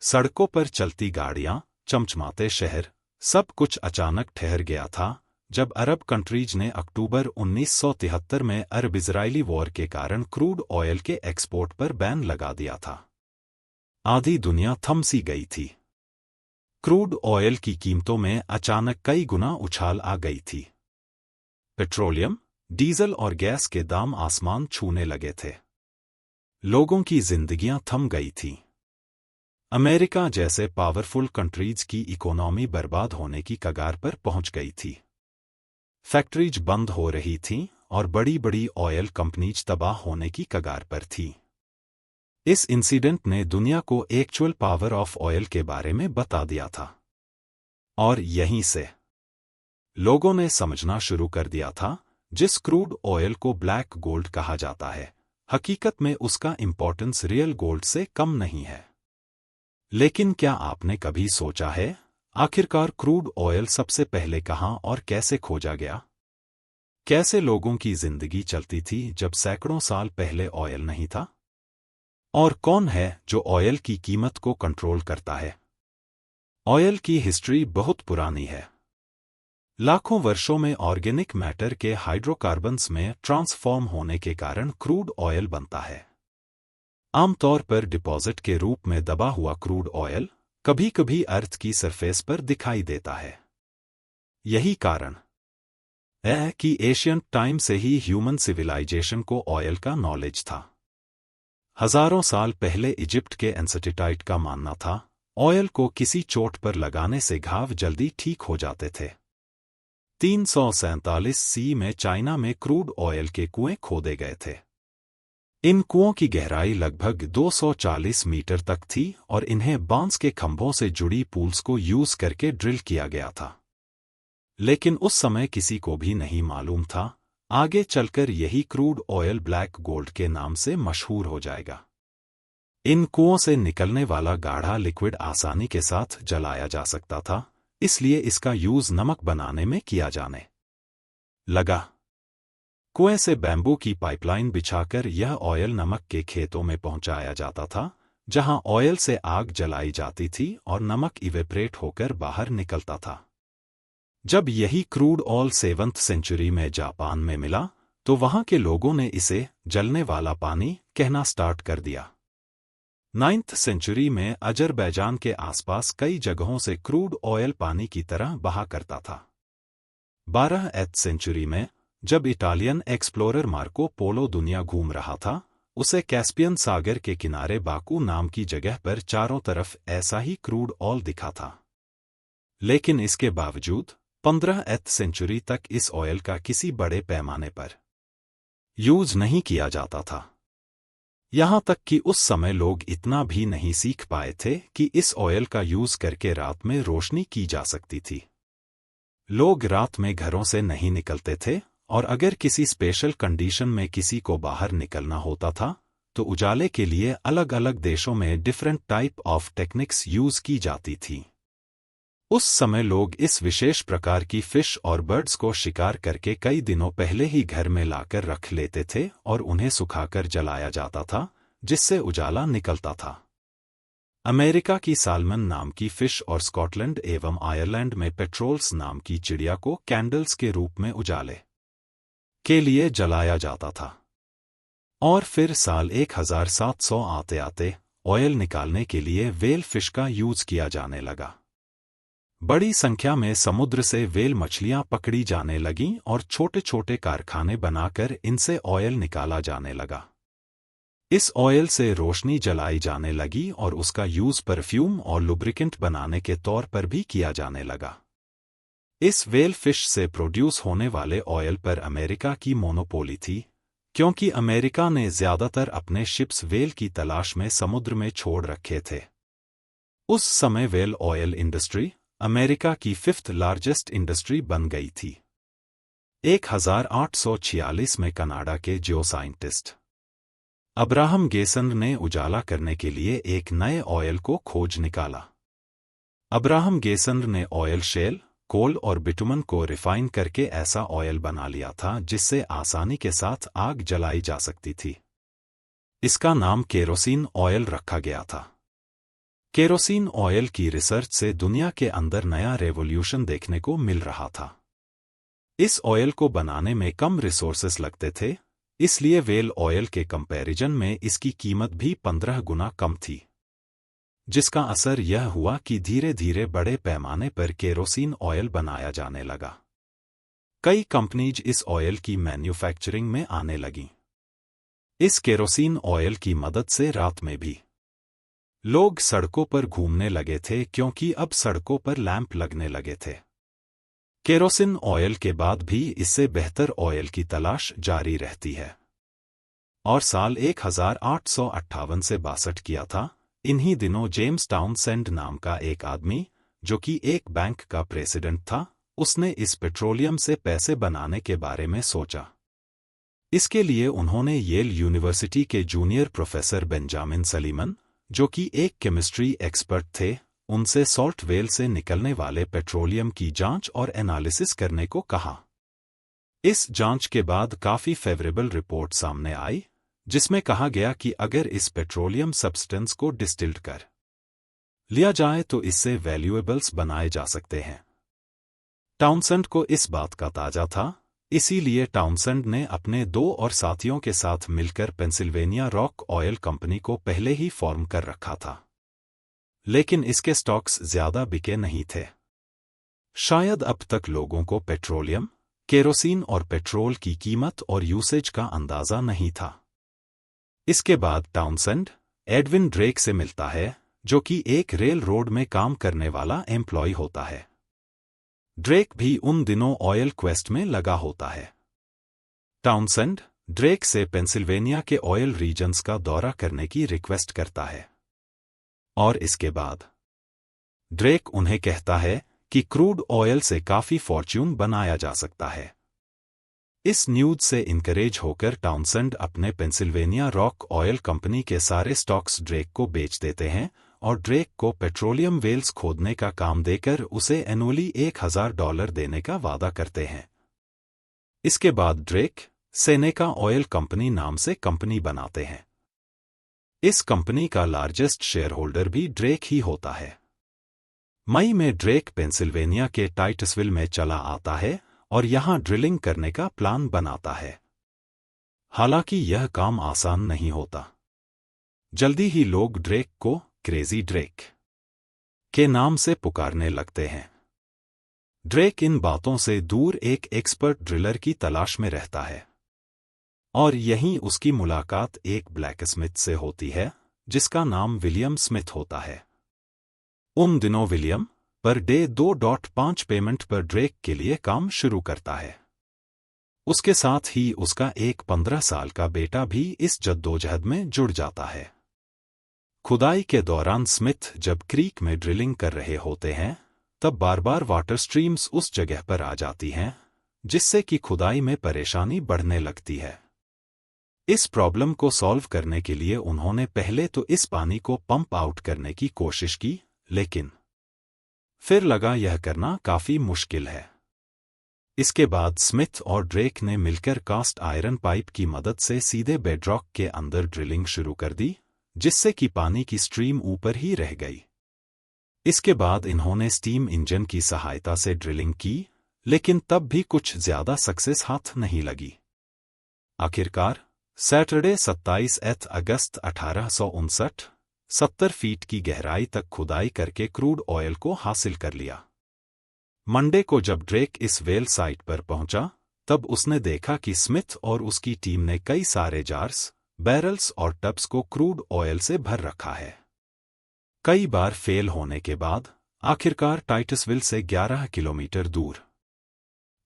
सड़कों पर चलती गाड़ियां, चमचमाते शहर, सब कुछ अचानक ठहर गया था जब अरब कंट्रीज ने अक्टूबर 1973 में अरब-इजरायली वॉर के कारण क्रूड ऑयल के एक्सपोर्ट पर बैन लगा दिया था। आधी दुनिया थम सी गई थी। क्रूड ऑयल की कीमतों में अचानक कई गुना उछाल आ गई थी। पेट्रोलियम, डीजल और गैस के दाम आसमान छूने लगे थे। लोगों की जिंदगियां थम गई थीं। अमेरिका जैसे पावरफुल कंट्रीज की इकोनॉमी बर्बाद होने की कगार पर पहुंच गई थी। फैक्ट्रीज बंद हो रही थीं और बड़ी बड़ी ऑयल कंपनीज तबाह होने की कगार पर थी। इस इंसिडेंट ने दुनिया को एक्चुअल पावर ऑफ ऑयल के बारे में बता दिया था। और यहीं से लोगों ने समझना शुरू कर दिया था, जिस क्रूड ऑयल को ब्लैक गोल्ड कहा जाता है, हकीकत में उसका इंपॉर्टेंस रियल गोल्ड से कम नहीं है। लेकिन क्या आपने कभी सोचा है, आखिरकार क्रूड ऑयल सबसे पहले कहां और कैसे खोजा गया? कैसे लोगों की जिंदगी चलती थी जब सैकड़ों साल पहले ऑयल नहीं था? और कौन है जो ऑयल की कीमत को कंट्रोल करता है? ऑयल की हिस्ट्री बहुत पुरानी है। लाखों वर्षों में ऑर्गेनिक मैटर के हाइड्रोकार्बन्स में ट्रांसफॉर्म होने के कारण क्रूड ऑयल बनता है। आमतौर पर डिपॉजिट के रूप में दबा हुआ क्रूड ऑयल कभी कभी अर्थ की सरफेस पर दिखाई देता है। यही कारण है कि एशियंट टाइम से ही ह्यूमन सिविलाइजेशन को ऑयल का नॉलेज था। हजारों साल पहले इजिप्ट के एंसेटिटाइट का मानना था, ऑयल को किसी चोट पर लगाने से घाव जल्दी ठीक हो जाते थे। 347 सी में चाइना में क्रूड ऑयल के कुएं खोदे गए थे। इन कुओं की गहराई लगभग 240 मीटर तक थी और इन्हें बांस के खंभों से जुड़ी पूल्स को यूज करके ड्रिल किया गया था। लेकिन उस समय किसी को भी नहीं मालूम था, आगे चलकर यही क्रूड ऑयल ब्लैक गोल्ड के नाम से मशहूर हो जाएगा। इन कुओं से निकलने वाला गाढ़ा लिक्विड आसानी के साथ जलाया जा सकता था, इसलिए इसका यूज नमक बनाने में किया जाने लगा। कुएं से बैम्बू की पाइपलाइन बिछाकर यह ऑयल नमक के खेतों में पहुंचाया जाता था, जहां ऑयल से आग जलाई जाती थी और नमक इवेपरेट होकर बाहर निकलता था। जब यही क्रूड ऑयल 7th सेंचुरी में जापान में मिला, तो वहां के लोगों ने इसे जलने वाला पानी कहना स्टार्ट कर दिया। 9th सेंचुरी में अजरबैजान के आसपास कई जगहों से क्रूड ऑयल पानी की तरह बहा करता था। 12th सेंचुरी में जब इटालियन एक्सप्लोरर मार्को पोलो दुनिया घूम रहा था, उसे कैस्पियन सागर के किनारे बाकू नाम की जगह पर चारों तरफ ऐसा ही क्रूड ऑयल दिखा था। लेकिन इसके बावजूद 15th सेंचुरी तक इस ऑयल का किसी बड़े पैमाने पर यूज नहीं किया जाता था। यहां तक कि उस समय लोग इतना भी नहीं सीख पाए थे कि इस ऑयल का यूज करके रात में रोशनी की जा सकती थी। लोग रात में घरों से नहीं निकलते थे, और अगर किसी स्पेशल कंडीशन में किसी को बाहर निकलना होता था, तो उजाले के लिए अलग अलग देशों में different type of techniques use की जाती थी। उस समय लोग इस विशेष प्रकार की फिश और बर्ड्स को शिकार करके कई दिनों पहले ही घर में लाकर रख लेते थे और उन्हें सुखाकर जलाया जाता था, जिससे उजाला निकलता था। अमेरिका की साल्मन नाम की फिश और स्कॉटलैंड एवं आयरलैंड में पेट्रोल्स नाम की चिड़िया को कैंडल्स के रूप में उजाले के लिए जलाया जाता था। और फिर साल 1700 आते आते ऑयल निकालने के लिए वेल फिश का यूज किया जाने लगा। बड़ी संख्या में समुद्र से वेल मछलियां पकड़ी जाने लगीं और छोटे छोटे कारखाने बनाकर इनसे ऑयल निकाला जाने लगा। इस ऑयल से रोशनी जलाई जाने लगी और उसका यूज परफ्यूम और लुब्रिकेंट बनाने के तौर पर भी किया जाने लगा। इस वेल फिश से प्रोड्यूस होने वाले ऑयल पर अमेरिका की मोनोपोली थी, क्योंकि अमेरिका ने ज्यादातर अपने शिप्स वेल की तलाश में समुद्र में छोड़ रखे थे। उस समय वेल ऑयल इंडस्ट्री अमेरिका की 5th लार्जेस्ट इंडस्ट्री बन गई थी। 1846 में कनाडा के जियोसाइंटिस्ट अब्राहम गेसन ने उजाला करने के लिए एक नए ऑयल को खोज निकाला। अब्राहम गेसन ने ऑयल शेल, कोल और बिटुमन को रिफाइन करके ऐसा ऑयल बना लिया था जिससे आसानी के साथ आग जलाई जा सकती थी। इसका नाम केरोसिन ऑयल रखा गया था। केरोसिन ऑयल की रिसर्च से दुनिया के अंदर नया रेवोल्यूशन देखने को मिल रहा था। इस ऑयल को बनाने में कम रिसोर्सेस लगते थे, इसलिए व्हेल ऑयल के कंपैरिजन में इसकी कीमत भी 15 गुना कम थी, जिसका असर यह हुआ कि धीरे धीरे बड़े पैमाने पर केरोसिन ऑयल बनाया जाने लगा। कई कंपनीज इस ऑयल की मैन्युफैक्चरिंग में आने लगीं। इस केरोसिन ऑयल की मदद से रात में भी लोग सड़कों पर घूमने लगे थे, क्योंकि अब सड़कों पर लैंप लगने लगे थे। केरोसिन ऑयल के बाद भी इससे बेहतर ऑयल की तलाश जारी रहती है और साल 1858 से 62 किया था। इन्हीं दिनों जेम्स टाउनसेंड नाम का एक आदमी, जो कि एक बैंक का प्रेसिडेंट था, उसने इस पेट्रोलियम से पैसे बनाने के बारे में सोचा। इसके लिए उन्होंने येल यूनिवर्सिटी के जूनियर प्रोफेसर बेंजामिन सलीमन, जो कि एक केमिस्ट्री एक्सपर्ट थे, उनसे सॉल्ट वेल से निकलने वाले पेट्रोलियम की जांच और एनालिसिस करने को कहा। इस जांच के बाद काफी फेवरेबल रिपोर्ट सामने आई, जिसमें कहा गया कि अगर इस पेट्रोलियम सब्सटेंस को डिस्टिल्ड कर लिया जाए तो इससे वैल्यूएबल्स बनाए जा सकते हैं। टाउनसेंड को इस बात का ताजा था, इसीलिए टाउनसेंड ने अपने 2 और साथियों के साथ मिलकर पेंसिल्वेनिया रॉक ऑयल कंपनी को पहले ही फॉर्म कर रखा था, लेकिन इसके स्टॉक्स ज्यादा बिके नहीं थे। शायद अब तक लोगों को पेट्रोलियम, केरोसिन और पेट्रोल की कीमत और यूसेज का अंदाजा नहीं था। इसके बाद टाउनसेंड एडविन ड्रेक से मिलता है, जो कि एक रेल रोड में काम करने वाला एम्प्लॉय होता है। ड्रेक भी उन दिनों ऑयल क्वेस्ट में लगा होता है। टाउनसेंड ड्रेक से पेंसिल्वेनिया के ऑयल रीजन्स का दौरा करने की रिक्वेस्ट करता है और इसके बाद ड्रेक उन्हें कहता है कि क्रूड ऑयल से काफी फॉर्च्यून बनाया जा सकता है। इस न्यूज से इनकरेज होकर टाउनसेंड अपने पेंसिल्वेनिया रॉक ऑयल कंपनी के सारे स्टॉक्स ड्रेक को बेच देते हैं और ड्रेक को पेट्रोलियम वेल्स खोदने का काम देकर उसे एनुअली $1000 देने का वादा करते हैं। इसके बाद ड्रेक सेनेका ऑयल कंपनी नाम से कंपनी बनाते हैं। इस कंपनी का लार्जेस्ट शेयरहोल्डर भी ड्रेक ही होता है। मई में ड्रेक पेंसिल्वेनिया के टाइटसविल में चला आता है और यहां ड्रिलिंग करने का प्लान बनाता है। हालांकि यह काम आसान नहीं होता। जल्दी ही लोग ड्रेक को क्रेजी ड्रेक के नाम से पुकारने लगते हैं। ड्रेक इन बातों से दूर एक एक्सपर्ट ड्रिलर की तलाश में रहता है और यहीं उसकी मुलाकात एक ब्लैकस्मिथ से होती है, जिसका नाम विलियम स्मिथ होता है। उन दिनों विलियम पर डे 2.5 पेमेंट पर ड्रेक के लिए काम शुरू करता है। उसके साथ ही उसका एक 15 साल का बेटा भी इस जद्दोजहद में जुड़ जाता है। खुदाई के दौरान स्मिथ जब क्रीक में ड्रिलिंग कर रहे होते हैं, तब बार बार वाटर स्ट्रीम्स उस जगह पर आ जाती हैं, जिससे कि खुदाई में परेशानी बढ़ने लगती है। इस प्रॉब्लम को सॉल्व करने के लिए उन्होंने पहले तो इस पानी को पंप आउट करने की कोशिश की, लेकिन फिर लगा यह करना काफी मुश्किल है। इसके बाद स्मिथ और ड्रेक ने मिलकर कास्ट आयरन पाइप की मदद से सीधे बेडरॉक के अंदर ड्रिलिंग शुरू कर दी, जिससे कि पानी की स्ट्रीम ऊपर ही रह गई। इसके बाद इन्होंने स्टीम इंजन की सहायता से ड्रिलिंग की, लेकिन तब भी कुछ ज्यादा सक्सेस हाथ नहीं लगी। आखिरकार सैटरडे 27 अगस्त 1859 70 फीट की गहराई तक खुदाई करके क्रूड ऑयल को हासिल कर लिया। मंडे को जब ड्रेक इस वेल साइट पर पहुंचा, तब उसने देखा कि स्मिथ और उसकी टीम ने कई सारे जार्स, बैरल्स और टब्स को क्रूड ऑयल से भर रखा है। कई बार फेल होने के बाद आखिरकार टाइटसविल से 11 किलोमीटर दूर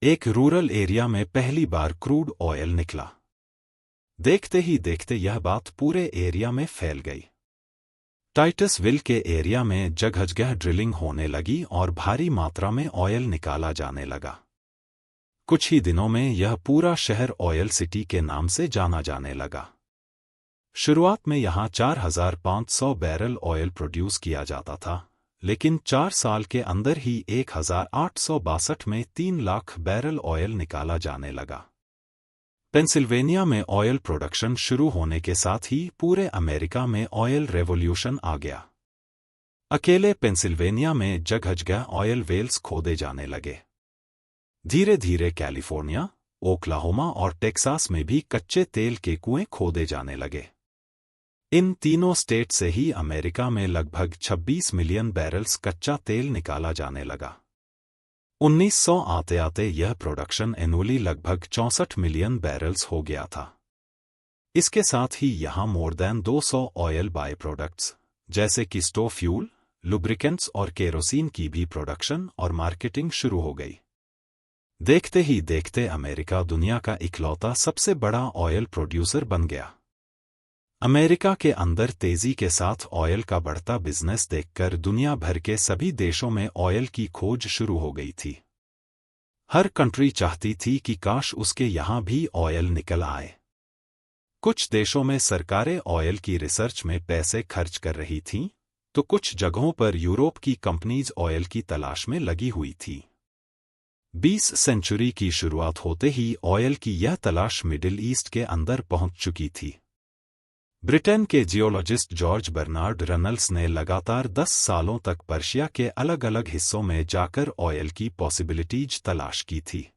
एक रूरल एरिया में पहली बार क्रूड ऑयल निकला। देखते ही देखते यह बात पूरे एरिया में फैल गई। टाइटसविल के एरिया में जगह जगह ड्रिलिंग होने लगी और भारी मात्रा में ऑयल निकाला जाने लगा। कुछ ही दिनों में यह पूरा शहर ऑयल सिटी के नाम से जाना जाने लगा। शुरुआत में यहां 4500 बैरल ऑयल प्रोड्यूस किया जाता था, लेकिन 4 साल के अंदर ही 1862 में 3 लाख बैरल ऑयल निकाला जाने लगा। पेंसिल्वेनिया में ऑयल प्रोडक्शन शुरू होने के साथ ही पूरे अमेरिका में ऑयल रेवोल्यूशन आ गया। अकेले पेंसिल्वेनिया में जगह जगह ऑयल वेल्स खोदे जाने लगे। धीरे धीरे कैलिफोर्निया, ओक्लाहोमा और टेक्सास में भी कच्चे तेल के कुएं खोदे जाने लगे। इन तीनों स्टेट से ही अमेरिका में लगभग 26 मिलियन बैरल्स कच्चा तेल निकाला जाने लगा। 1900 आते आते यह प्रोडक्शन एनुअली लगभग 64 मिलियन बैरल्स हो गया था। इसके साथ ही यहां more than 200 oil by products जैसे कि स्टोव फ्यूल, लुब्रिकेंट्स और केरोसिन की भी प्रोडक्शन और मार्केटिंग शुरू हो गई। देखते ही देखते अमेरिका दुनिया का इकलौता सबसे बड़ा ऑयल प्रोड्यूसर बन गया। अमेरिका के अंदर तेजी के साथ ऑयल का बढ़ता बिजनेस देखकर दुनिया भर के सभी देशों में ऑयल की खोज शुरू हो गई थी। हर कंट्री चाहती थी कि काश उसके यहां भी ऑयल निकल आए। कुछ देशों में सरकारें ऑयल की रिसर्च में पैसे खर्च कर रही थीं, तो कुछ जगहों पर यूरोप की कंपनीज ऑयल की तलाश में लगी हुई थी। 20 सेंचुरी की शुरुआत होते ही ऑयल की यह तलाश मिडिल ईस्ट के अंदर पहुंच चुकी थी। ब्रिटेन के जियोलॉजिस्ट जॉर्ज बर्नार्ड रनल्स ने लगातार 10 सालों तक पर्शिया के अलग अलग हिस्सों में जाकर ऑयल की पॉसिबिलिटीज तलाश की थी।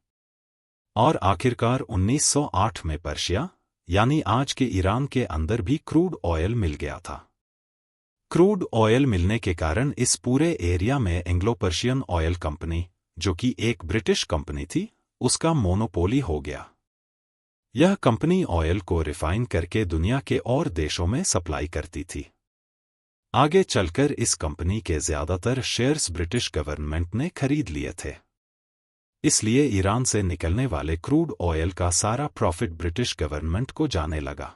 और आखिरकार 1908 में पर्शिया, यानी आज के ईरान के अंदर भी क्रूड ऑयल मिल गया था। क्रूड ऑयल मिलने के कारण इस पूरे एरिया में एंग्लो पर्शियन ऑयल कंपनी, जो कि एक ब्रिटिश कंपनी थी, उसका मोनोपोली हो गया। यह कंपनी ऑयल को रिफाइन करके दुनिया के और देशों में सप्लाई करती थी। आगे चलकर इस कंपनी के ज्यादातर शेयर्स ब्रिटिश गवर्नमेंट ने खरीद लिए थे। इसलिए ईरान से निकलने वाले क्रूड ऑयल का सारा प्रॉफिट ब्रिटिश गवर्नमेंट को जाने लगा।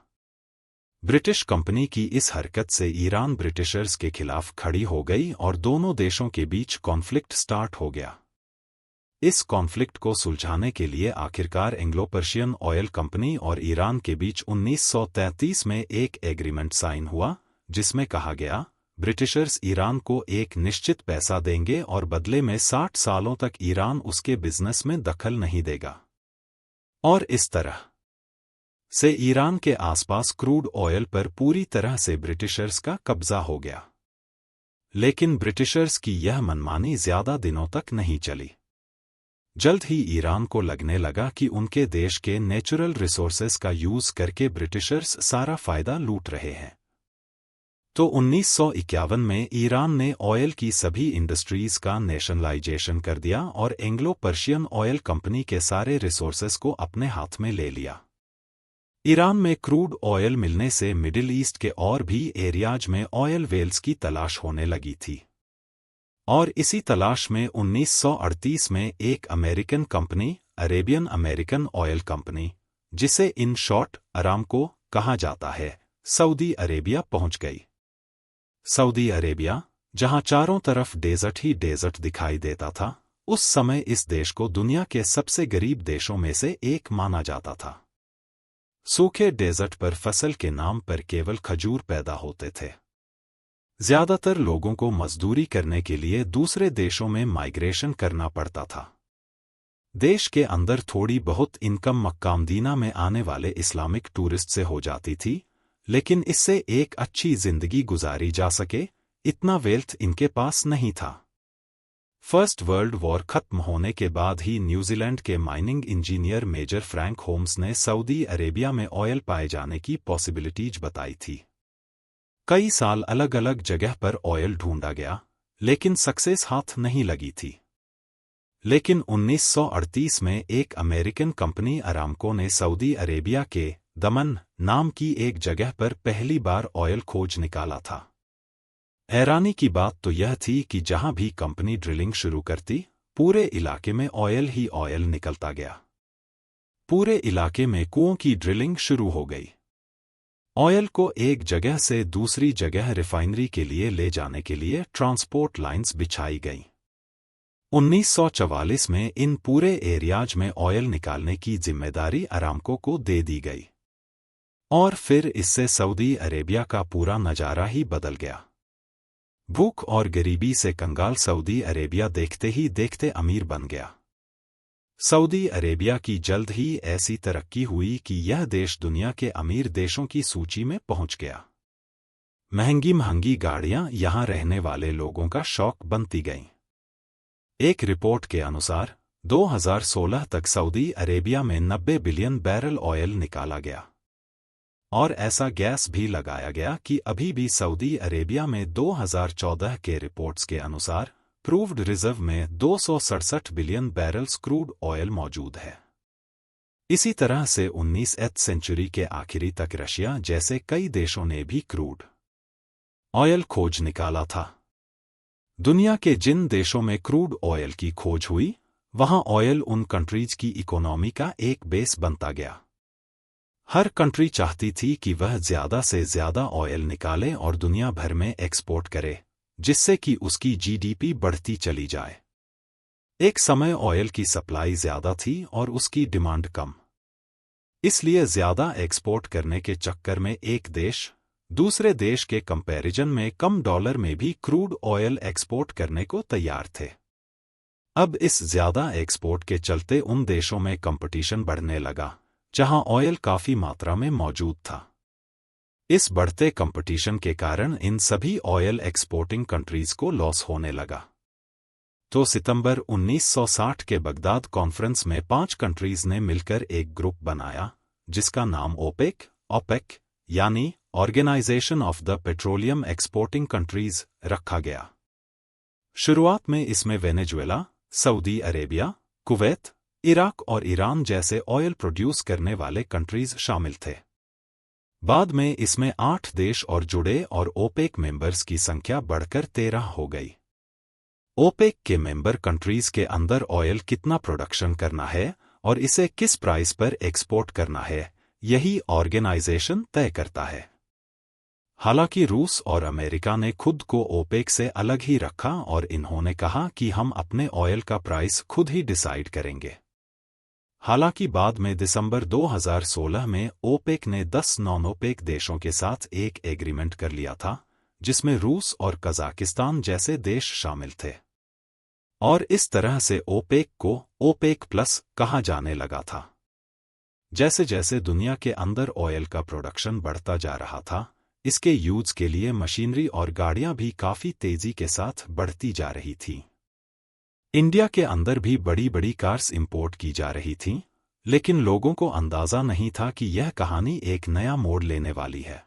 ब्रिटिश कंपनी की इस हरकत से ईरान ब्रिटिशर्स के खिलाफ खड़ी हो गई और दोनों देशों के बीच कॉन्फ्लिक्ट स्टार्ट हो गया। इस कॉन्फ्लिक्ट को सुलझाने के लिए आखिरकार एंग्लो पर्शियन ऑयल कंपनी और ईरान के बीच 1933 में एक एग्रीमेंट साइन हुआ, जिसमें कहा गया ब्रिटिशर्स ईरान को एक निश्चित पैसा देंगे और बदले में 60 सालों तक ईरान उसके बिजनेस में दखल नहीं देगा। और इस तरह से ईरान के आसपास क्रूड ऑयल पर पूरी तरह से ब्रिटिशर्स का कब्जा हो गया। लेकिन ब्रिटिशर्स की यह मनमानी ज्यादा दिनों तक नहीं चली। जल्द ही ईरान को लगने लगा कि उनके देश के नेचुरल रिसोर्सेस का यूज करके ब्रिटिशर्स सारा फायदा लूट रहे हैं। तो 1951 में ईरान ने ऑयल की सभी इंडस्ट्रीज का नेशनलाइजेशन कर दिया और एंग्लो पर्शियन ऑयल कंपनी के सारे रिसोर्सेस को अपने हाथ में ले लिया। ईरान में क्रूड ऑयल मिलने से मिडिल ईस्ट के और भी एरियाज में ऑयल वेल्स की तलाश होने लगी थी। और इसी तलाश में 1938 में एक American company, Arabian American oil company, जिसे इन शॉर्ट अरामको कहा जाता है, सऊदी अरेबिया पहुंच गई। सऊदी अरेबिया, जहां चारों तरफ डेजर्ट ही डेजर्ट दिखाई देता था, उस समय इस देश को दुनिया के सबसे गरीब देशों में से एक माना जाता था। सूखे डेजर्ट पर फसल के नाम पर केवल खजूर पैदा होते थे। ज्यादातर लोगों को मजदूरी करने के लिए दूसरे देशों में माइग्रेशन करना पड़ता था। देश के अंदर थोड़ी बहुत इनकम मक्कामदीना में आने वाले इस्लामिक टूरिस्ट से हो जाती थी, लेकिन इससे एक अच्छी जिंदगी गुजारी जा सके इतना वेल्थ इनके पास नहीं था। फर्स्ट वर्ल्ड वॉर खत्म होने के बाद ही न्यूजीलैंड के mining engineer major Frank Holmes ने सऊदी अरेबिया में ऑयल पाए जाने की पॉसिबिलिटीज बताई थी। कई साल अलग अलग जगह पर ऑयल ढूंढा गया, लेकिन सक्सेस हाथ नहीं लगी थी। लेकिन 1938 में एक अमेरिकन कंपनी अरामको ने सऊदी अरेबिया के दमन नाम की एक जगह पर पहली बार ऑयल खोज निकाला था। हैरानी की बात तो यह थी कि जहां भी कंपनी ड्रिलिंग शुरू करती, पूरे इलाके में ऑयल ही ऑयल निकलता गया। पूरे इलाके में कुओं की ड्रिलिंग शुरू हो गई। ऑयल को एक जगह से दूसरी जगह रिफाइनरी के लिए ले जाने के लिए ट्रांसपोर्ट लाइंस बिछाई गईं। 1944 में इन पूरे एरियाज में ऑयल निकालने की जिम्मेदारी अरामको को दे दी गई। और फिर इससे सऊदी अरेबिया का पूरा नजारा ही बदल गया। भूख और गरीबी से कंगाल सऊदी अरेबिया देखते ही देखते अमीर बन गया। सऊदी अरेबिया की जल्द ही ऐसी तरक्की हुई कि यह देश दुनिया के अमीर देशों की सूची में पहुंच गया। महंगी महंगी गाड़ियां यहां रहने वाले लोगों का शौक बनती गईं। एक रिपोर्ट के अनुसार 2016 तक सऊदी अरेबिया में 90 बिलियन बैरल ऑयल निकाला गया। और ऐसा गैस भी लगाया गया कि अभी भी सऊदी अरेबिया में 2014 के रिपोर्ट्स के अनुसार प्रूव्ड रिजर्व में 267 बिलियन बैरल्स क्रूड ऑयल मौजूद है। इसी तरह से 19वीं सेंचुरी के आखिरी तक रशिया जैसे कई देशों ने भी क्रूड ऑयल खोज निकाला था। दुनिया के जिन देशों में क्रूड ऑयल की खोज हुई, वहां ऑयल उन कंट्रीज की इकोनॉमी का एक बेस बनता गया। हर कंट्री चाहती थी कि वह ज्यादा से ज्यादा ऑयल निकाले और दुनिया भर में एक्सपोर्ट करे, जिससे कि उसकी जीडीपी बढ़ती चली जाए। एक समय ऑयल की सप्लाई ज्यादा थी और उसकी डिमांड कम, इसलिए ज्यादा एक्सपोर्ट करने के चक्कर में एक देश दूसरे देश के कंपैरिजन में कम डॉलर में भी क्रूड ऑयल एक्सपोर्ट करने को तैयार थे। अब इस ज्यादा एक्सपोर्ट के चलते उन देशों में कंपटीशन बढ़ने लगा जहां ऑयल काफी मात्रा में मौजूद था। इस बढ़ते कंपटीशन के कारण इन सभी ऑयल एक्सपोर्टिंग कंट्रीज को लॉस होने लगा। तो सितंबर 1960 के बगदाद कॉन्फ्रेंस में 5 कंट्रीज ने मिलकर एक ग्रुप बनाया जिसका नाम ओपेक यानी organisation of the petroleum exporting countries रखा गया। शुरुआत में इसमें Venezuela, Saudi Arabia, Kuwait, Iraq और ईरान जैसे ऑयल प्रोड्यूस करने वाले कंट्रीज शामिल थे। बाद में इसमें 8 देश और जुड़े और ओपेक मेंबर्स की संख्या बढ़कर 13 हो गई। ओपेक के मेंबर कंट्रीज के अंदर ऑयल कितना प्रोडक्शन करना है और इसे किस प्राइस पर एक्सपोर्ट करना है, यही ऑर्गेनाइजेशन तय करता है। हालांकि रूस और अमेरिका ने खुद को ओपेक से अलग ही रखा और इन्होंने कहा कि हम अपने ऑयल का प्राइस खुद ही डिसाइड करेंगे। हालांकि बाद में दिसंबर 2016 में ओपेक ने 10 नॉन ओपेक देशों के साथ एक एग्रीमेंट कर लिया था, जिसमें रूस और कजाकिस्तान जैसे देश शामिल थे। और इस तरह से ओपेक को ओपेक प्लस कहा जाने लगा था। जैसे जैसे दुनिया के अंदर ऑयल का प्रोडक्शन बढ़ता जा रहा था, इसके यूज के लिए मशीनरी और गाड़ियां भी काफी तेजी के साथ बढ़ती जा रही थी। इंडिया के अंदर भी बड़ी बड़ी कार्स इंपोर्ट की जा रही थीं, लेकिन लोगों को अंदाजा नहीं था कि यह कहानी एक नया मोड़ लेने वाली है।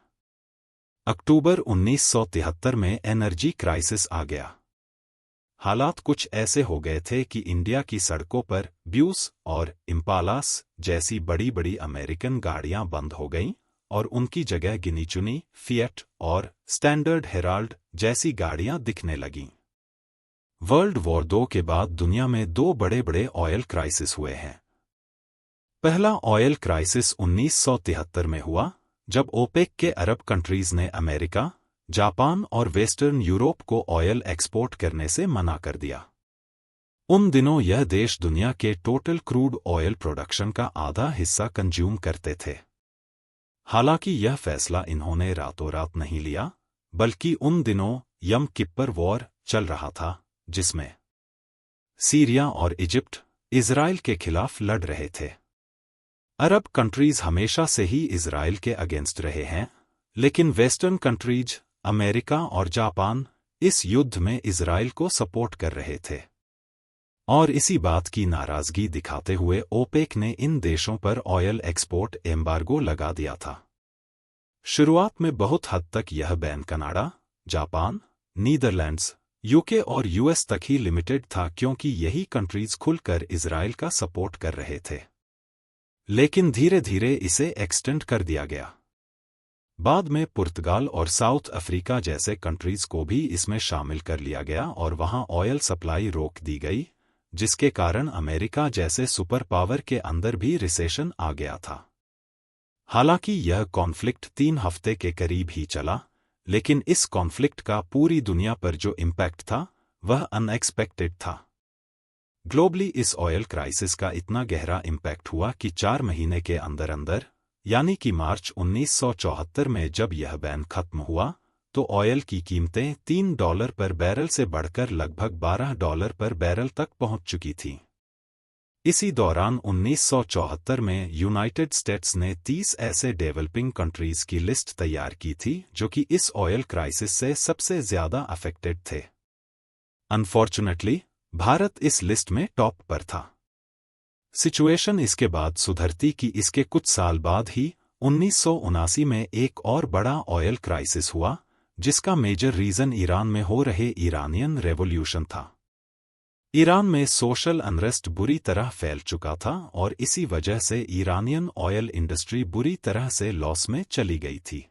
अक्टूबर 1973 में एनर्जी क्राइसिस आ गया। हालात कुछ ऐसे हो गए थे कि इंडिया की सड़कों पर ब्यूस और इम्पालास जैसी बड़ी बड़ी अमेरिकन गाड़ियां बंद हो गईं और उनकी जगह गिनी चुनी फिएट और स्टैंडर्ड हेराल्ड जैसी गाड़ियां दिखने लगीं। वर्ल्ड वॉर 2 के बाद दुनिया में 2 बड़े बड़े ऑयल क्राइसिस हुए हैं। पहला ऑयल क्राइसिस 1973 में हुआ, जब ओपेक के अरब कंट्रीज ने अमेरिका, जापान और वेस्टर्न यूरोप को ऑयल एक्सपोर्ट करने से मना कर दिया। उन दिनों यह देश दुनिया के टोटल क्रूड ऑयल प्रोडक्शन का आधा हिस्सा कंज्यूम करते थे। हालांकि यह फैसला इन्होंने रातों रात नहीं लिया, बल्कि उन दिनों यम किप्पर वॉर चल रहा था, जिसमें सीरिया और इजिप्ट इजराइल के खिलाफ लड़ रहे थे। अरब कंट्रीज हमेशा से ही इजराइल के अगेंस्ट रहे हैं, लेकिन वेस्टर्न कंट्रीज अमेरिका और जापान इस युद्ध में इजराइल को सपोर्ट कर रहे थे। और इसी बात की नाराजगी दिखाते हुए ओपेक ने इन देशों पर ऑयल एक्सपोर्ट एम्बार्गो लगा दिया था। शुरुआत में बहुत हद तक यह ban Canada, Japan, Netherlands, UK और यूएस तक ही लिमिटेड था, क्योंकि यही कंट्रीज खुलकर इजराइल का सपोर्ट कर रहे थे। लेकिन धीरे धीरे इसे एक्सटेंड कर दिया गया। बाद में पुर्तगाल और साउथ अफ्रीका जैसे कंट्रीज को भी इसमें शामिल कर लिया गया और वहां ऑयल सप्लाई रोक दी गई, जिसके कारण अमेरिका जैसे सुपर पावर के अंदर भी रिसेशन आ गया था। हालांकि यह कॉन्फ्लिक्ट 3 हफ्ते के करीब ही चला, लेकिन इस कॉन्फ्लिक्ट का पूरी दुनिया पर जो इम्पैक्ट था वह अनएक्सपेक्टेड था। ग्लोबली इस ऑयल क्राइसिस का इतना गहरा इम्पैक्ट हुआ कि 4 महीने के अंदर अंदर, यानी कि मार्च 1974 में जब यह बैन खत्म हुआ, तो ऑयल की कीमतें $3 पर बैरल से बढ़कर लगभग $12 पर बैरल तक पहुंच चुकी थीं। इसी दौरान 1974 में यूनाइटेड स्टेट्स ने 30 ऐसे डेवलपिंग कंट्रीज की लिस्ट तैयार की थी जो कि इस ऑयल क्राइसिस से सबसे ज्यादा अफेक्टेड थे। अनफॉर्चुनेटली भारत इस लिस्ट में टॉप पर था। सिचुएशन इसके बाद सुधरती कि इसके कुछ साल बाद ही 1979 में एक और बड़ा ऑयल क्राइसिस हुआ, जिसका मेजर रीजन ईरान में हो रहे ईरानियन रेवोल्यूशन था। ईरान में सोशल अनरेस्ट बुरी तरह फैल चुका था और इसी वजह से ईरानियन ऑयल इंडस्ट्री बुरी तरह से लॉस में चली गई थी।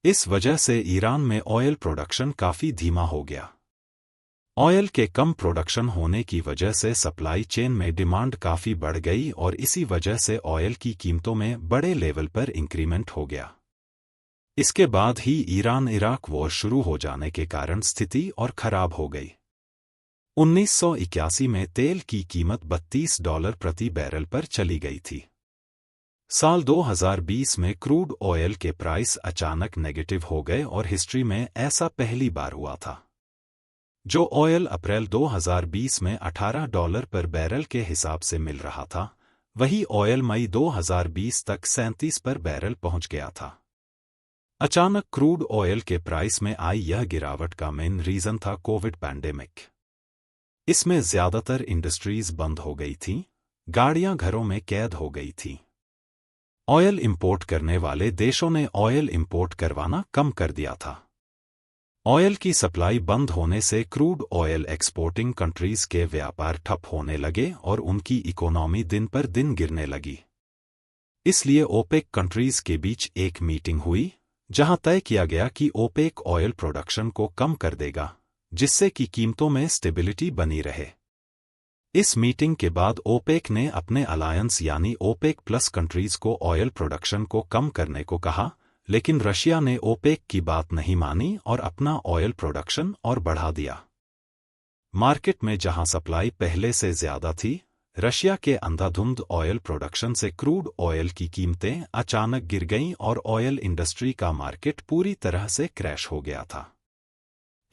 इस वजह से ईरान में ऑयल प्रोडक्शन काफी धीमा हो गया। ऑयल के कम प्रोडक्शन होने की वजह से सप्लाई चेन में डिमांड काफी बढ़ गई और इसी वजह से ऑयल की कीमतों में बड़े लेवल पर इंक्रीमेंट हो गया। इसके बाद ही ईरान इराक वॉर शुरू हो जाने के कारण स्थिति और खराब हो गई। 1981 में तेल की कीमत $32 प्रति बैरल पर चली गई थी। साल 2020 में क्रूड ऑयल के प्राइस अचानक नेगेटिव हो गए और हिस्ट्री में ऐसा पहली बार हुआ था। जो ऑयल अप्रैल 2020 में $18 पर बैरल के हिसाब से मिल रहा था, वही ऑयल मई 2020 तक 37 पर बैरल पहुंच गया था। अचानक क्रूड ऑयल के प्राइस में आई यह गिरावट का मेन रीजन था कोविड पैंडेमिक। इसमें ज्यादातर इंडस्ट्रीज बंद हो गई थीं, गाड़ियां घरों में कैद हो गई थीं। ऑयल इंपोर्ट करने वाले देशों ने ऑयल इंपोर्ट करवाना कम कर दिया था। ऑयल की सप्लाई बंद होने से क्रूड ऑयल एक्सपोर्टिंग कंट्रीज के व्यापार ठप होने लगे और उनकी इकोनॉमी दिन पर दिन गिरने लगी। इसलिए ओपेक कंट्रीज के बीच एक मीटिंग हुई, जहां तय किया गया कि ओपेक ऑयल प्रोडक्शन को कम कर देगा, जिससे कि कीमतों में स्टेबिलिटी बनी रहे। इस मीटिंग के बाद ओपेक ने अपने अलायंस यानी ओपेक प्लस कंट्रीज को ऑयल प्रोडक्शन को कम करने को कहा, लेकिन रशिया ने ओपेक की बात नहीं मानी और अपना ऑयल प्रोडक्शन और बढ़ा दिया। मार्केट में जहां सप्लाई पहले से ज्यादा थी, रशिया के अंधाधुंध ऑयल प्रोडक्शन से क्रूड ऑयल की कीमतें अचानक गिर गईं और ऑयल इंडस्ट्री का मार्केट पूरी तरह से क्रैश हो गया था।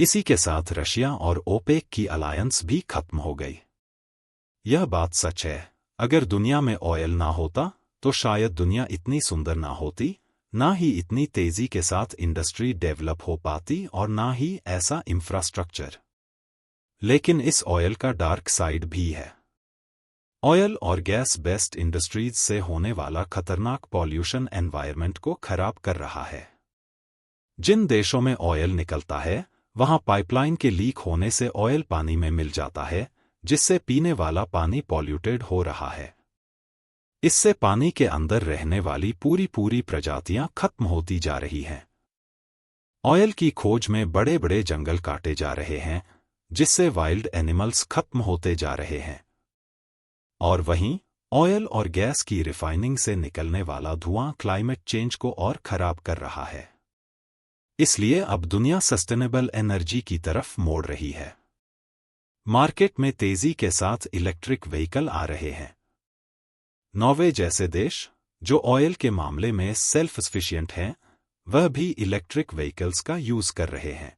इसी के साथ रशिया और ओपेक की अलायंस भी खत्म हो गई। यह बात सच है, अगर दुनिया में ऑयल ना होता तो शायद दुनिया इतनी सुंदर ना होती, ना ही इतनी तेजी के साथ इंडस्ट्री डेवलप हो पाती और ना ही ऐसा इंफ्रास्ट्रक्चर। लेकिन इस ऑयल का डार्क साइड भी है। ऑयल और गैस बेस्ड इंडस्ट्रीज से होने वाला खतरनाक पॉल्यूशन एनवायरनमेंट को खराब कर रहा है। जिन देशों में ऑयल निकलता है, वहां पाइपलाइन के लीक होने से ऑयल पानी में मिल जाता है, जिससे पीने वाला पानी पॉल्यूटेड हो रहा है। इससे पानी के अंदर रहने वाली पूरी प्रजातियां खत्म होती जा रही हैं। ऑयल की खोज में बड़े बड़े जंगल काटे जा रहे हैं, जिससे वाइल्ड एनिमल्स खत्म होते जा रहे हैं। और वहीं ऑयल और गैस की रिफाइनिंग से निकलने वाला धुआं क्लाइमेट चेंज को और खराब कर रहा है। इसलिए अब दुनिया सस्टेनेबल एनर्जी की तरफ मोड़ रही है। मार्केट में तेजी के साथ इलेक्ट्रिक व्हीकल आ रहे हैं। नॉर्वे जैसे देश, जो ऑयल के मामले में सेल्फ सफिशिएंट हैं, वह भी इलेक्ट्रिक व्हीकल्स का यूज कर रहे हैं।